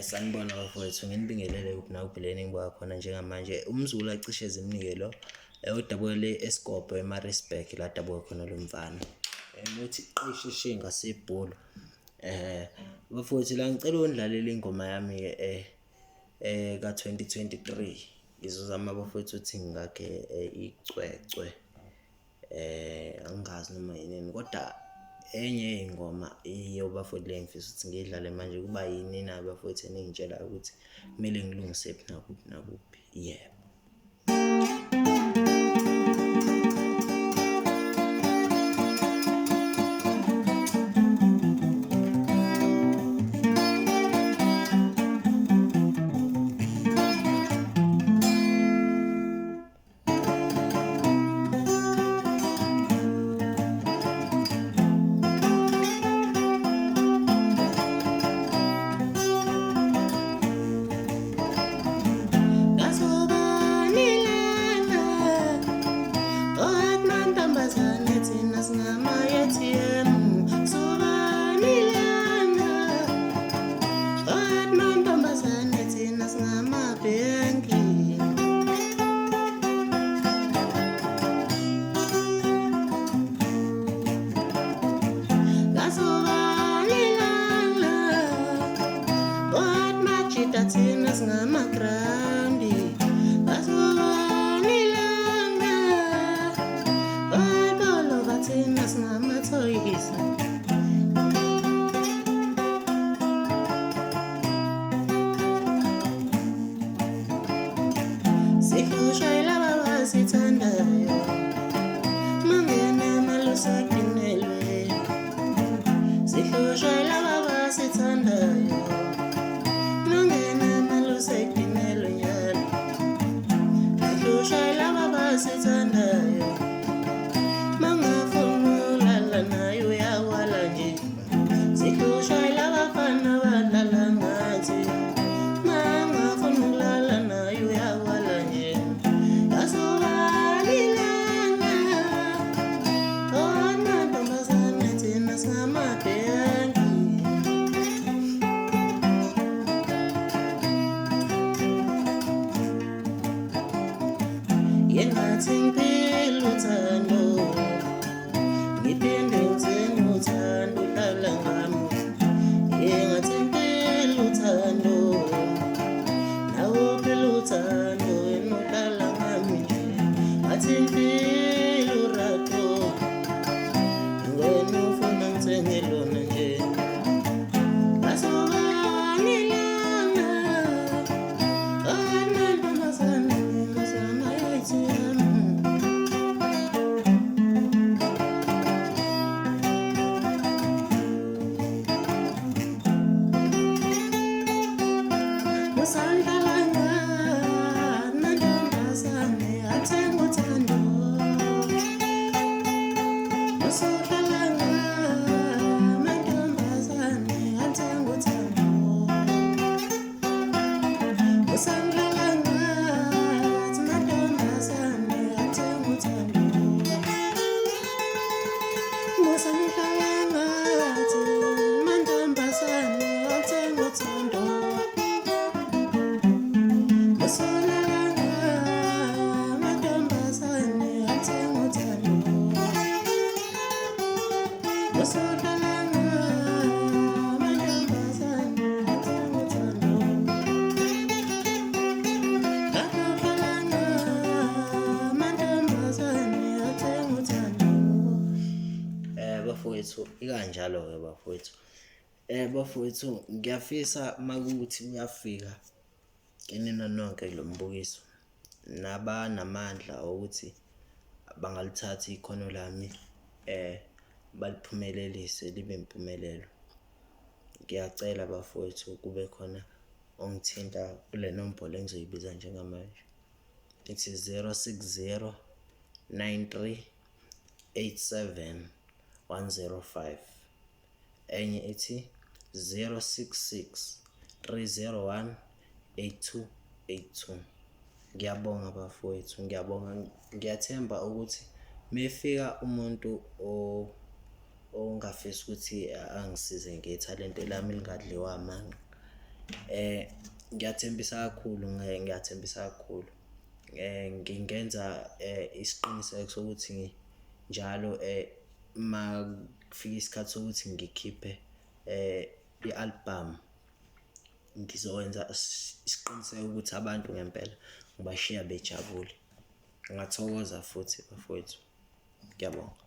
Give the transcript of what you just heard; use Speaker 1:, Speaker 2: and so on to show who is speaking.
Speaker 1: Sanibona bafowethu, nginibingelele kuphi nakubheleni ngibuka khona njengamanje. Umzulu acishe ezimnikelo udabukele eSigobho eMaritzburg la dabuka khona lo mfana. Uthi qishe ishinga sebhulu. Bafowethu la ngicela ukundlalela ingoma yami ka-2023. Ngizozama bafowethu ukuthi ngakhe icwecwe. Angazi noma yini kodwa enye ingoma iyo bafowethu le ngifisa ukuthi ngiyidlale manje kuba yini na bafowethu eningitshela ukuthi kumele ngilungise nakuphi nakuphi. Yebo. Bafowethu ikanjalo ke bafowethu. Bafowethu ngiyafisa makuthi uyafika inina nonke lo mbukiso nabanamandla ukuthi bangalithatha ikhono lami baliphumelelise libe impumelelo. Ngiyacela bafowethu kube khona ongithinta kule nombolo engizoyibiza njengamanje. Ithi 060 93 87 105. Enye ithi 066 301 8282. Ngiyabonga bafowethu, ngiyabonga. Ngiyathemba ukuthi mefika umuntu ongafisa ukuthi angisize ngethalente lami lingadliwa amanga, Ngiyathembisa kakhulu, ngiyathembisa kakhulu. Ngingenza isiqiniseko sokuthi njalo uma kufika isikhathi sokuthi ngikhiphe i-album, ngizokwenza isiqiniseko ukuthi abantu ngempela ngibashiya bejabule. Ngingathokoza futhi bafowethu. Ngiyabonga.